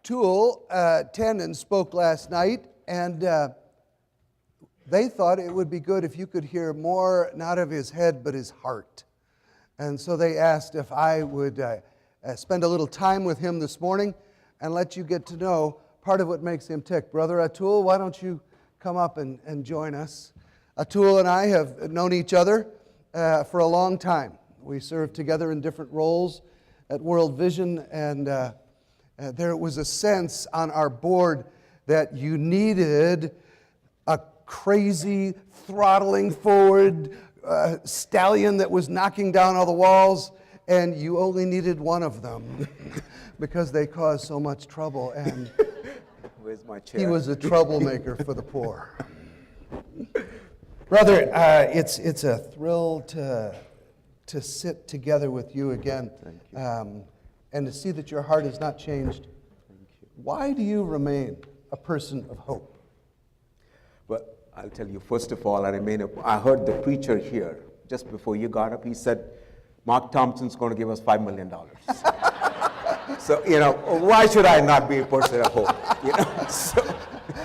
Atul Tandon spoke last night, and they thought it would be good if you could hear more, not of his head, but his heart. And so they asked if I would spend a little time with him this morning and let you get to know part of what makes him tick. Brother Atul, why don't you come up and join us? Atul and I have known each other for a long time. We served together in different roles at World Vision, and there was a sense on our board that you needed a crazy, throttling forward stallion that was knocking down all the walls, and you only needed one of them because they caused so much trouble. And where's my chair? He was a troublemaker for the poor. Brother, it's a thrill to sit together with you again. Thank you. And to see that your heart has not changed. Thank you. Why do you remain a person of hope? Well, I'll tell you, first of all, I heard the preacher here just before you got up. He said, Mark Thompson's going to give us $5 million. So, why should I not be a person of hope? So,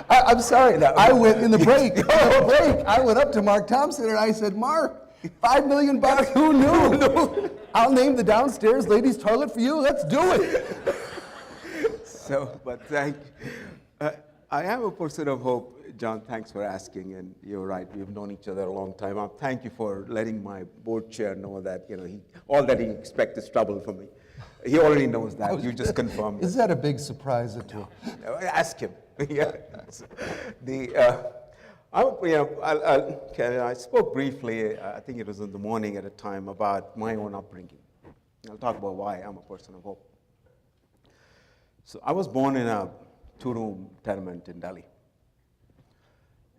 I'm sorry. I went in the break. I went up to Mark Thompson and I said, Mark, $5 million, who knew? I'll name the downstairs ladies' toilet for you. Let's do it. So, but thank you. I am a person of hope. John, thanks for asking, and you're right. We've known each other a long time. Thank you for letting my board chair know that all that he expects is trouble for me. He already knows that. You just confirmed. Is that a big surprise at all? No, ask him. Yeah. I spoke briefly. I think it was in the morning at a time about my own upbringing. I'll talk about why I'm a person of hope. So I was born in a two-room tenement in Delhi.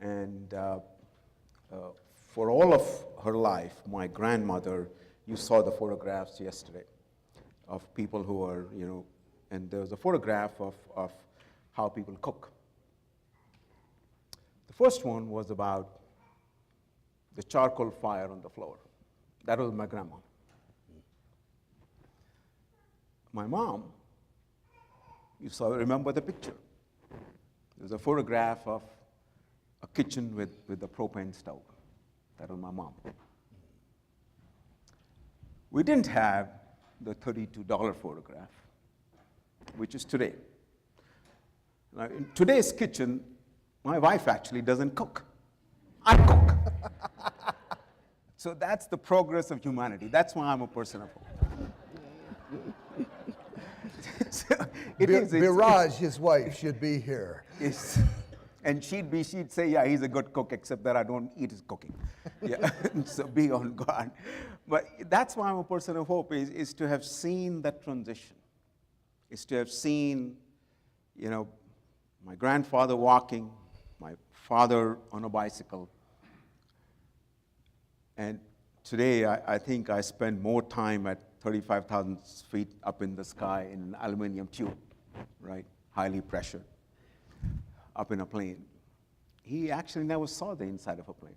And for all of her life, my grandmother, you saw the photographs yesterday of people who are, and there was a photograph of how people cook. The first one was about the charcoal fire on the floor. That was my grandma. My mom, remember the picture. There's a photograph of a kitchen with a propane stove. That was my mom. We didn't have the $32 photograph, which is today. Now, in today's kitchen, my wife actually doesn't cook. I cook. So that's the progress of humanity. That's why I'm a person of hope. So Biraj, his wife, should be here. And she'd say, yeah, he's a good cook, except that I don't eat his cooking. Yeah, so be on guard. But that's why I'm a person of hope, is to have seen that transition, is to have seen, my grandfather walking, my father on a bicycle. And today, I think I spend more time at 35,000 feet up in the sky in an aluminum tube, right? Highly pressured, up in a plane. He actually never saw the inside of a plane.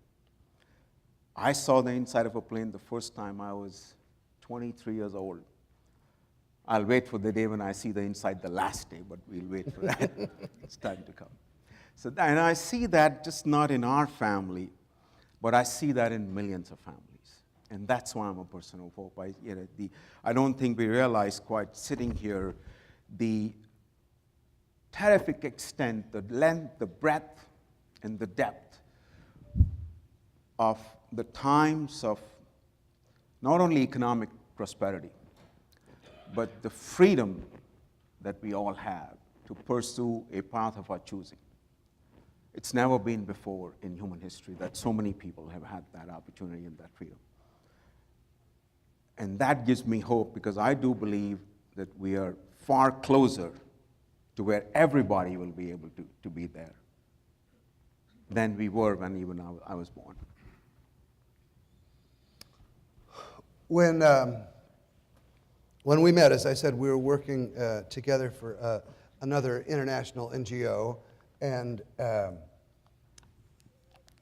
I saw the inside of a plane the first time I was 23 years old. I'll wait for the day when I see the inside the last day, but we'll wait for that. It's time to come. So, and I see that just not in our family, but I see that in millions of families. And that's why I'm a person of hope. I don't think we realize quite sitting here the terrific extent, the length, the breadth, and the depth of the times of not only economic prosperity, but the freedom that we all have to pursue a path of our choosing. It's never been before in human history that so many people have had that opportunity and that freedom. And that gives me hope, because I do believe that we are far closer to where everybody will be able to be there than we were when even I was born. When we met, as I said, we were working together for another international NGO, and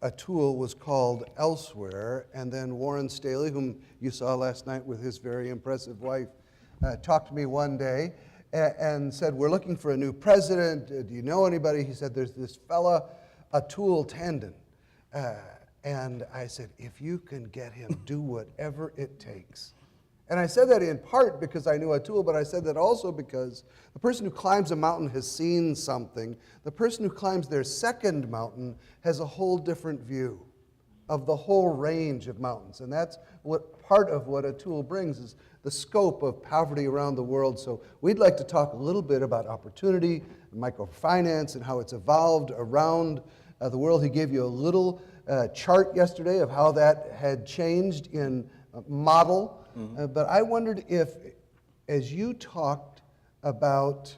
Atul was called elsewhere, and then Warren Staley, whom you saw last night with his very impressive wife, talked to me one day and said, we're looking for a new president. Do you know anybody? He said, there's this fella, Atul Tandon. And I said, if you can get him, do whatever it takes. And I said that in part because I knew Atul, but I said that also because the person who climbs a mountain has seen something. The person who climbs their second mountain has a whole different view of the whole range of mountains. And that's what part of what Atul brings is the scope of poverty around the world. So we'd like to talk a little bit about opportunity, microfinance, and how it's evolved around the world. He gave you a little chart yesterday of how that had changed in model. But I wondered if, as you talked about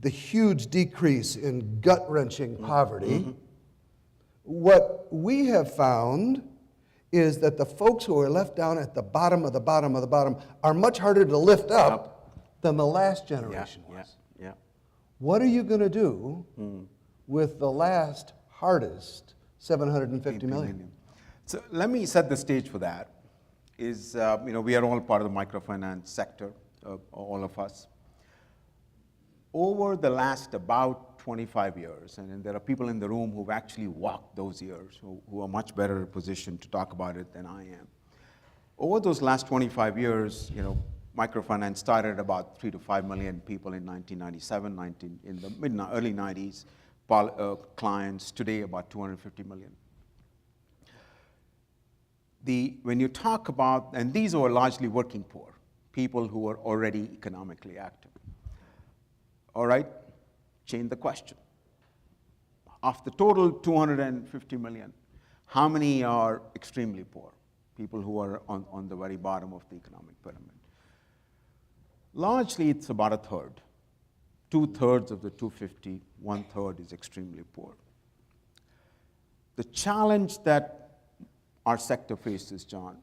the huge decrease in gut-wrenching poverty, what we have found is that the folks who are left down at the bottom of the bottom of the bottom are much harder to lift up than the last generation was. Yeah. What are you going to do with the last hardest 750 million? So let me set the stage for that. We are all part of the microfinance sector, all of us. Over the last about 25 years, and there are people in the room who've actually walked those years, who are much better positioned to talk about it than I am. Over those last 25 years, microfinance started at about 3 to 5 million people in 1997, in the early 90s, clients. Today, about 250 million. When you talk about, and these are largely working poor, people who are already economically active. All right, change the question. Of the total 250 million, how many are extremely poor? People who are on the very bottom of the economic pyramid. Largely, it's about a third. 2/3 of the 250, 1/3 is extremely poor. The challenge that our sector faces, John,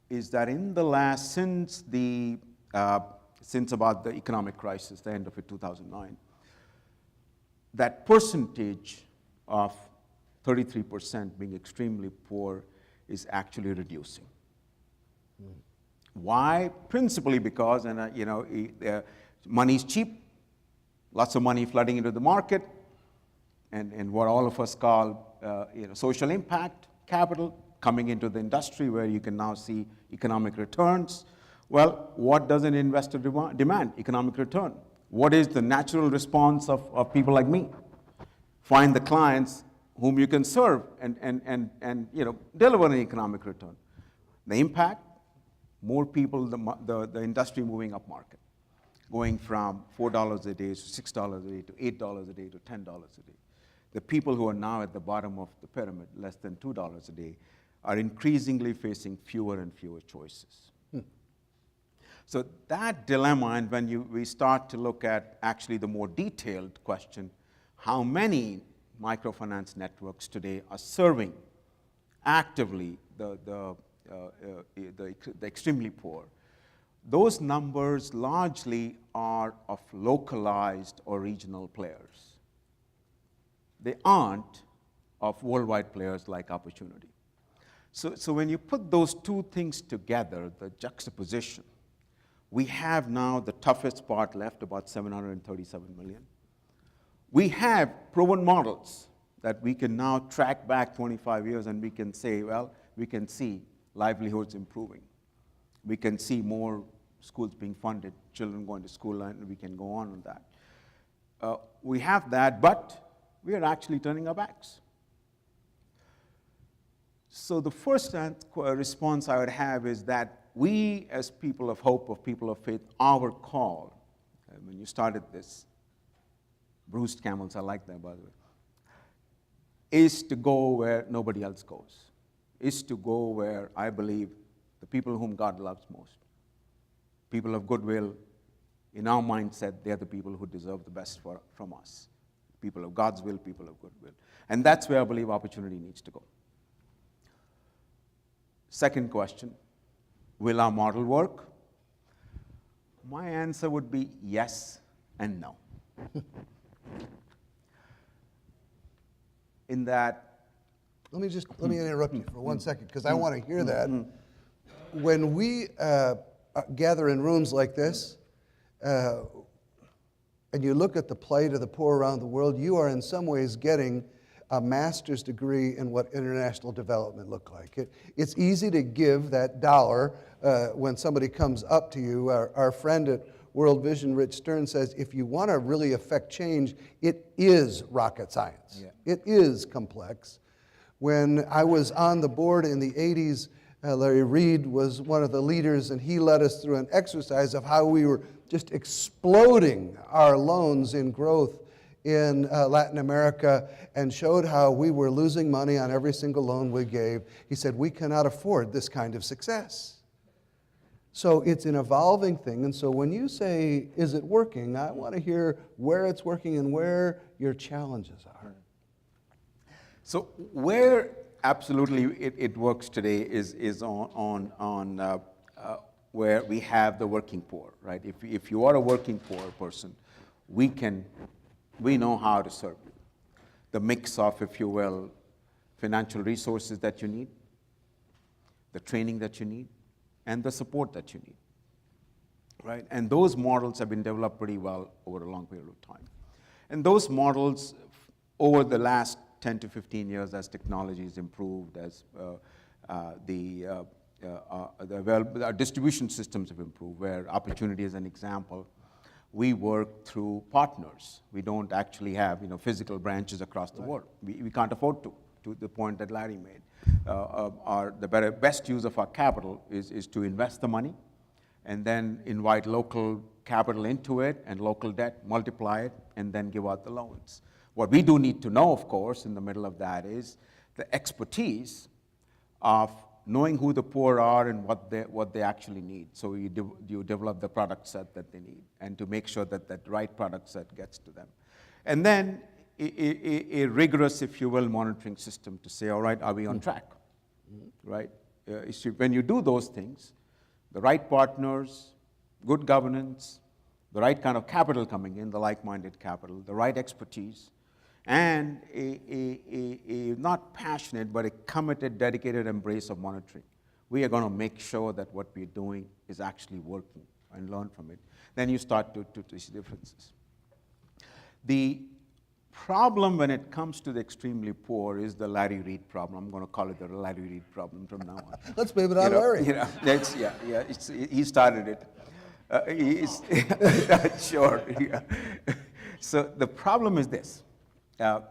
is that in the last, since about the economic crisis, the end of it, 2009, that percentage of 33% being extremely poor is actually reducing. Why? Principally because, money's cheap, lots of money flooding into the market, and what all of us call social impact capital coming into the industry where you can now see economic returns. Well, what does an investor demand? Economic return. What is the natural response of people like me? Find the clients whom you can serve and deliver an economic return. The impact, more people, the industry moving up market, going from $4 a day to $6 a day to $8 a day to $10 a day. The people who are now at the bottom of the pyramid, less than $2 a day, are increasingly facing fewer and fewer choices. So that dilemma, and when we start to look at actually the more detailed question, how many microfinance networks today are serving actively the extremely poor, those numbers largely are of localized or regional players. They aren't of worldwide players like Opportunity. So when you put those two things together, the juxtaposition, we have now the toughest part left, about 737 million. We have proven models that we can now track back 25 years and we can say, well, we can see livelihoods improving. We can see more schools being funded, children going to school, and we can go on that. We have that, but we are actually turning our backs. So the first response I would have is that we, as people of hope, of people of faith, our call, when you started this, bruised camels, I like that, by the way, is to go where nobody else goes, is to go where I believe the people whom God loves most, people of goodwill. In our mindset, they're the people who deserve the best from us, people of God's will, people of goodwill. And that's where I believe Opportunity needs to go. Second question, will our model work? My answer would be yes and no. In that... Let me interrupt you for 1 second, because I want to hear that. When we gather in rooms like this, and you look at the plight of the poor around the world, you are in some ways getting a master's degree in what international development look like. It's easy to give that dollar when somebody comes up to you. Our friend at World Vision, Rich Stern, says if you want to really affect change, it is rocket science. Yeah. It is complex. When I was on the board in the 80s, Larry Reed was one of the leaders, and he led us through an exercise of how we were just exploding our loans in growth in Latin America, and showed how we were losing money on every single loan we gave. He said, we cannot afford this kind of success. So it's an evolving thing, and so when you say, is it working, I want to hear where it's working and where your challenges are. So where absolutely it works today is on where we have the working poor, right? If you are a working poor person, we know how to serve you. The mix of, if you will, financial resources that you need, the training that you need, and the support that you need, right? And those models have been developed pretty well over a long period of time. And those models, over the last 10 to 15 years, as technology has improved, as our distribution systems have improved, where opportunity is an example, we work through partners. We don't actually have physical branches across the world. We can't afford to the point that Larry made. The best use of our capital is to invest the money and then invite local capital into it and local debt, multiply it, and then give out the loans. What we do need to know, of course, in the middle of that is the expertise of knowing who the poor are and what they actually need. So you develop the product set that they need, and to make sure that that right product set gets to them. And then a rigorous, if you will, monitoring system to say, all right, are we on track, right? When you do those things, the right partners, good governance, the right kind of capital coming in, the like-minded capital, the right expertise, and a not passionate, but a committed, dedicated embrace of monitoring. We are going to make sure that what we're doing is actually working and learn from it. Then you start to see differences. The problem when it comes to the extremely poor is the Larry Reed problem. I'm going to call it the Larry Reed problem from now on. Let's blame it on Larry. He started it. He's sure. Yeah. So the problem is this, and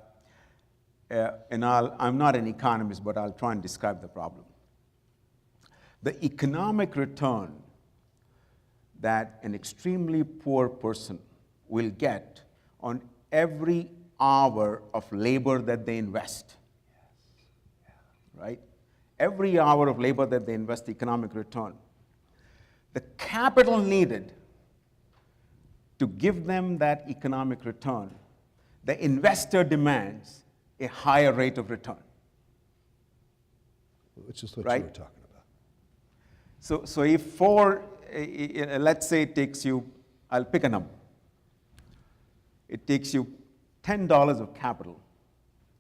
I'm not an economist, but I'll try and describe the problem. The economic return that an extremely poor person will get on every hour of labor that they invest, right? Every hour of labor that they invest, the economic return. The capital needed to give them that economic return, the investor demands a higher rate of return. Which is what right? you were talking about. So if let's say it takes you, I'll pick a number. It takes you $10 of capital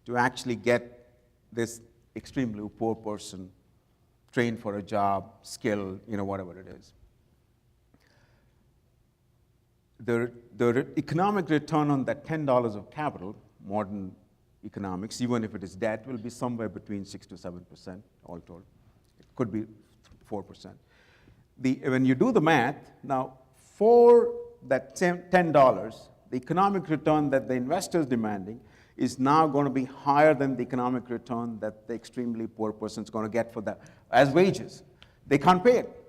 to actually get this extremely poor person trained for a job, skilled, whatever it is. The economic return on that $10 of capital, modern economics, even if it is debt, will be somewhere between 6 to 7% all told. It could be 4%. When you do the math, now for that $10, the economic return that the investor is demanding is now going to be higher than the economic return that the extremely poor person is going to get for that as wages. They can't pay it.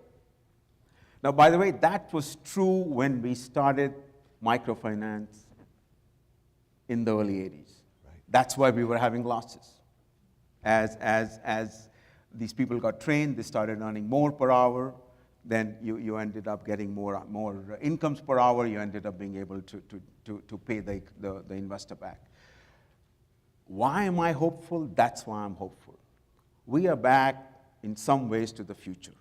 Now, by the way, that was true when we started microfinance in the early 80s. Right. That's why we were having losses. As these people got trained, they started earning more per hour. Then you ended up getting more incomes per hour. You ended up being able to pay the investor back. Why am I hopeful? That's why I'm hopeful. We are back in some ways to the future.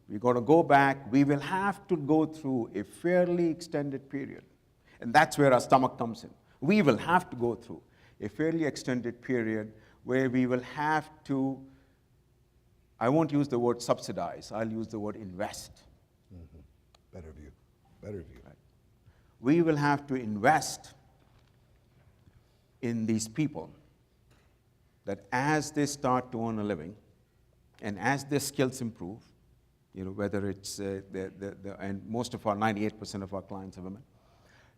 We're going to go back. We will have to go through a fairly extended period. And that's where our stomach comes in. We will have to go through a fairly extended period where we will have to, I won't use the word subsidize, I'll use the word invest. Better view. Better view. Right? We will have to invest in these people that as they start to earn a living and as their skills improve, whether it's and most of our 98% of our clients are women,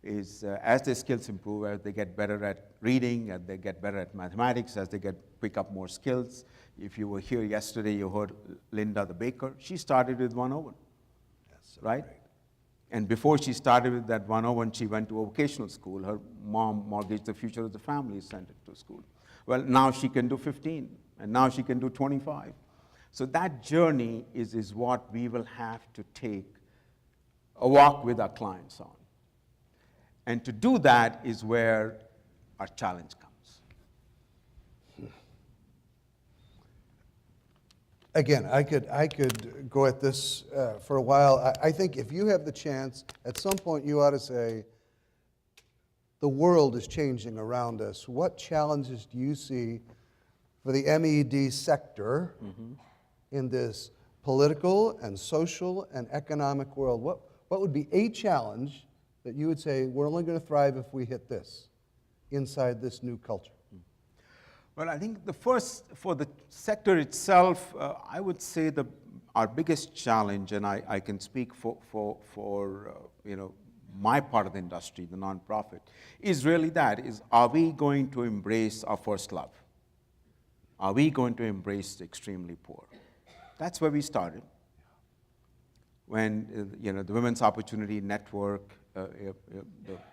is as their skills improve, as they get better at reading, as they get better at mathematics, as they pick up more skills. If you were here yesterday, you heard Linda the baker. She started with 101, That's so right? great. And before she started with that 101, she went to a vocational school. Her mom mortgaged the future of the family, sent it to school. Well, now she can do 15, and now she can do 25. So that journey is what we will have to take a walk with our clients on. And to do that is where our challenge comes. Again, I could go at this for a while. I think if you have the chance, at some point you ought to say, the world is changing around us. What challenges do you see for the MED sector in this political and social and economic world? What would be a challenge that you would say, we're only going to thrive if we hit this inside this new culture? Well, I think the first, for the sector itself, I would say our biggest challenge, and I can speak for my part of the industry, the nonprofit, is really are we going to embrace our first love? Are we going to embrace the extremely poor? That's where we started. When the Women's Opportunity Network, the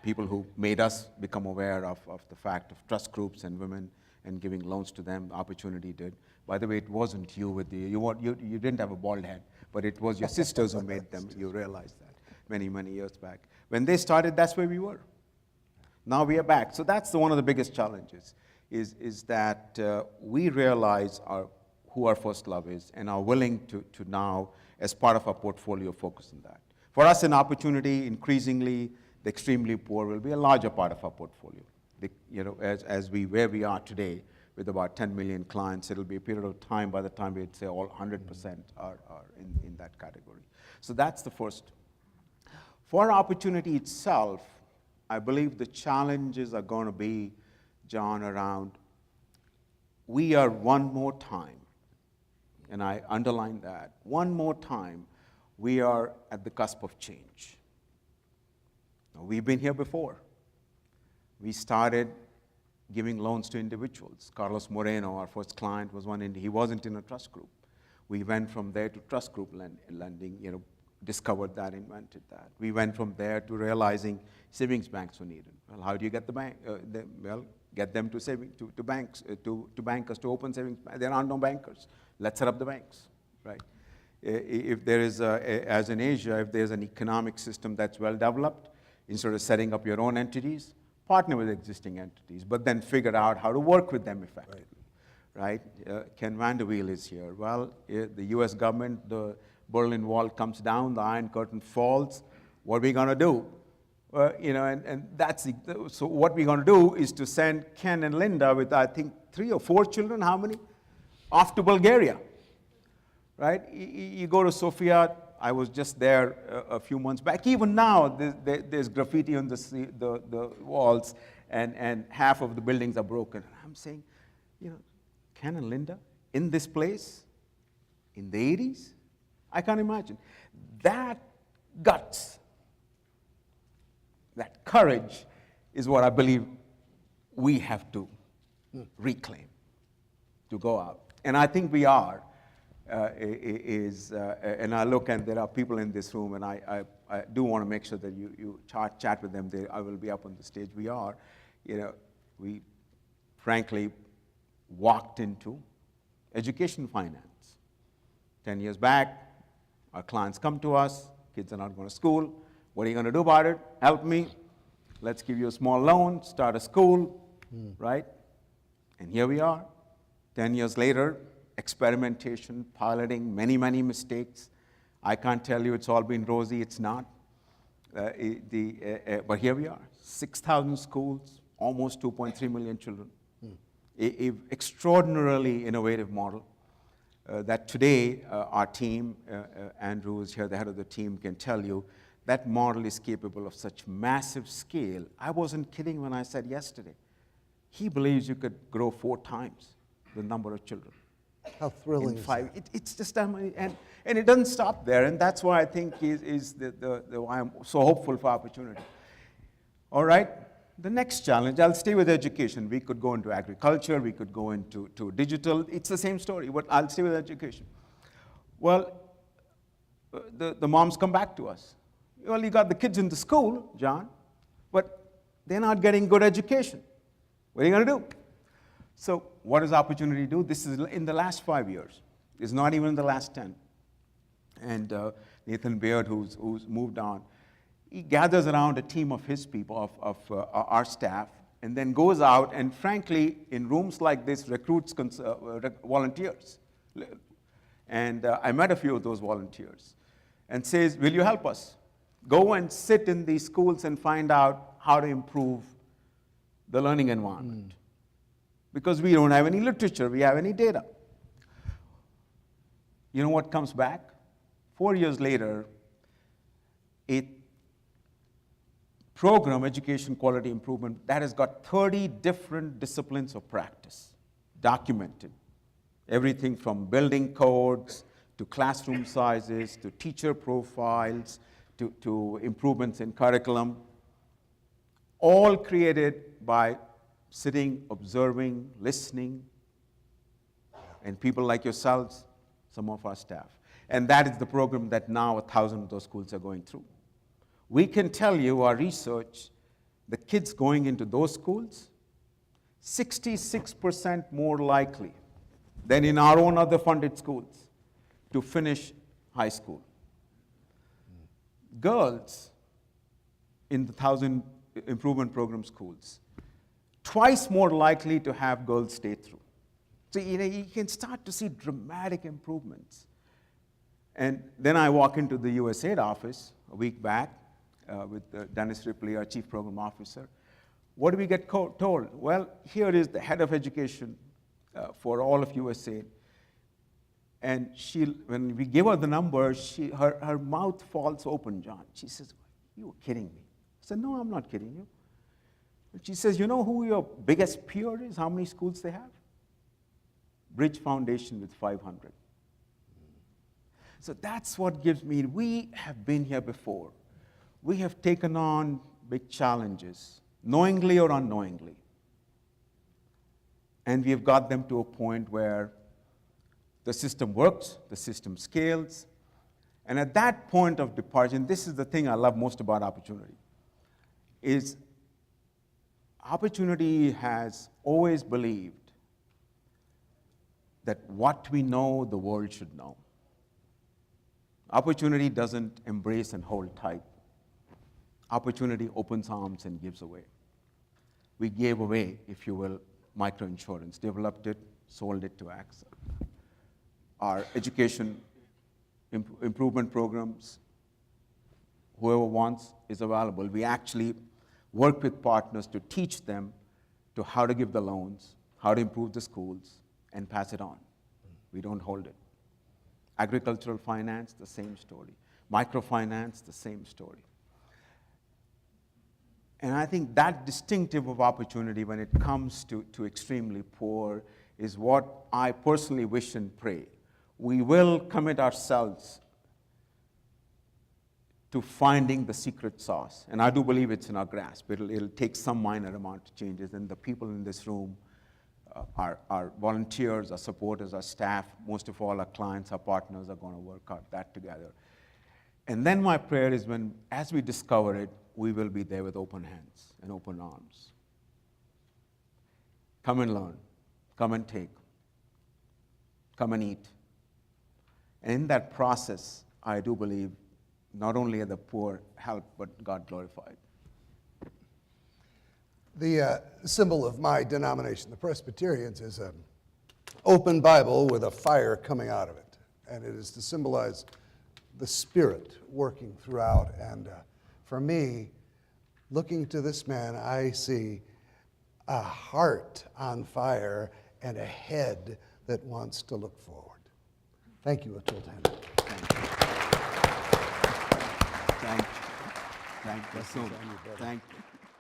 people who made us become aware of the fact of trust groups and women and giving loans to them, Opportunity did. By the way, it wasn't you you didn't have a bald head, but it was your sisters who made them. You realized that many, many years back. When they started, that's where we were. Now we are back. So that's one of the biggest challenges, is that we realize who our first love is and are willing to now, as part of our portfolio, focus on that. For us, an Opportunity, increasingly, the extremely poor will be a larger part of our portfolio. Where we are today, with about 10 million clients, it'll be a period of time by the time we'd say all 100% are in that category. So that's the first. For Opportunity itself, I believe the challenges are going to be, John, around we are one more time, and I underline that, one more time, we are at the cusp of change. Now, we've been here before. We started giving loans to individuals. Carlos Moreno, our first client, was he wasn't in a trust group. We went from there to trust group lending, discovered that, invented that. We went from there to realizing savings banks were needed. Well, how do you get the bank? Get them to banks, to bankers to open savings banks. There are no bankers. Let's set up the banks, right? If there is, as in Asia, if there's an economic system that's well developed, instead of setting up your own entities, partner with existing entities, but then figure out how to work with them effectively, right? Ken Vanderweel is here. Well, the US government, the Berlin Wall comes down, the Iron Curtain falls. What are we going to do? And that's so what we're going to do is to send Ken and Linda with, I think, 3 or 4 children, how many? Off to Bulgaria, right? You go to Sofia. I was just there a few months back. Even now, there's graffiti on the walls, and half of the buildings are broken. I'm saying, Ken and Linda in this place in the 80s? I can't imagine. That guts, that courage is what I believe we have to reclaim, to go out. And I think we are. And I look, and there are people in this room, and I do want to make sure that you chat with them. I will be up on the stage. We are, we frankly walked into education finance. 10 years back, our clients come to us, kids are not going to school. What are you going to do about it? Help me. Let's give you a small loan, start a school, right? And here we are, 10 years later, experimentation, piloting, many, many mistakes. I can't tell you it's all been rosy. It's not. But here we are, 6,000 schools, almost 2.3 million children. An extraordinarily innovative model that today our team, Andrew is here, the head of the team, can tell you that model is capable of such massive scale. I wasn't kidding when I said yesterday, he believes you could grow 4 times the number of children. How thrilling In is 5. that? It's just, and it doesn't stop there, and that's why I think is why I'm so hopeful for opportunity. All right, the next challenge, I'll stay with education. We could go into agriculture, we could go into digital. It's the same story, but I'll stay with education. Well, the moms come back to us. Well, you got the kids in the school, John, but they're not getting good education. What are you going to do? So what does Opportunity do? This is in the last 5 years. It's not even in the last 10. And Nathan Baird, who's moved on, he gathers around a team of his people, of our staff, and then goes out and, frankly, in rooms like this, recruits volunteers. And I met a few of those volunteers and says, will you help us? Go and sit in these schools and find out how to improve the learning environment. Because we don't have any literature, we have any data. You know what comes back? 4 years later, a program, Education Quality Improvement, that has got 30 different disciplines of practice documented. Everything from building codes, to classroom sizes, to teacher profiles, to improvements in curriculum, all created by sitting, observing, listening, and people like yourselves, some of our staff. And that is the program that now 1,000 of those schools are going through. We can tell you, our research, the kids going into those schools, 66% more likely than in our own other funded schools to finish high school. Girls in the 1,000 improvement program schools, twice more likely to have girls stay through. So you can start to see dramatic improvements. And then I walk into the USAID office a week back with Dennis Ripley, our chief program officer. What do we get told? Well, here is the head of education for all of USAID. And when we give her the numbers, her mouth falls open, John. She says, you were kidding me. I said, no, I'm not kidding you. And she says, you know who your biggest peer is? How many schools they have? Bridge Foundation with 500. So that's what gives me, we have been here before. We have taken on big challenges, knowingly or unknowingly. And we have got them to a point where the system works, the system scales. And at that point of departure, and this is the thing I love most about Opportunity, is Opportunity has always believed that what we know, the world should know. Opportunity doesn't embrace and hold tight. Opportunity opens arms and gives away. We gave away, if you will, microinsurance, developed it, sold it to AXA. Our education improvement programs, whoever wants is available. We actually work with partners to teach them to how to give the loans, how to improve the schools, and pass it on. We don't hold it. Agricultural finance, the same story. Microfinance, the same story. And I think that distinctive of Opportunity when it comes to extremely poor is what I personally wish and pray. We will commit ourselves to finding the secret sauce. And I do believe it's in our grasp. It'll take some minor amount of changes. And the people in this room, our volunteers, our supporters, our staff, most of all our clients, our partners are going to work out that together. And then my prayer is as we discover it, we will be there with open hands and open arms. Come and learn. Come and take. Come and eat. And in that process, I do believe not only are the poor helped, but God glorified. The symbol of my denomination, the Presbyterians, is an open Bible with a fire coming out of it. And it is to symbolize the Spirit working throughout. And for me, looking to this man, I see a heart on fire and a head that wants to look forward. Thank you, Atul Tandon. Thank you. Thank you so much. on you, brother. Thank you.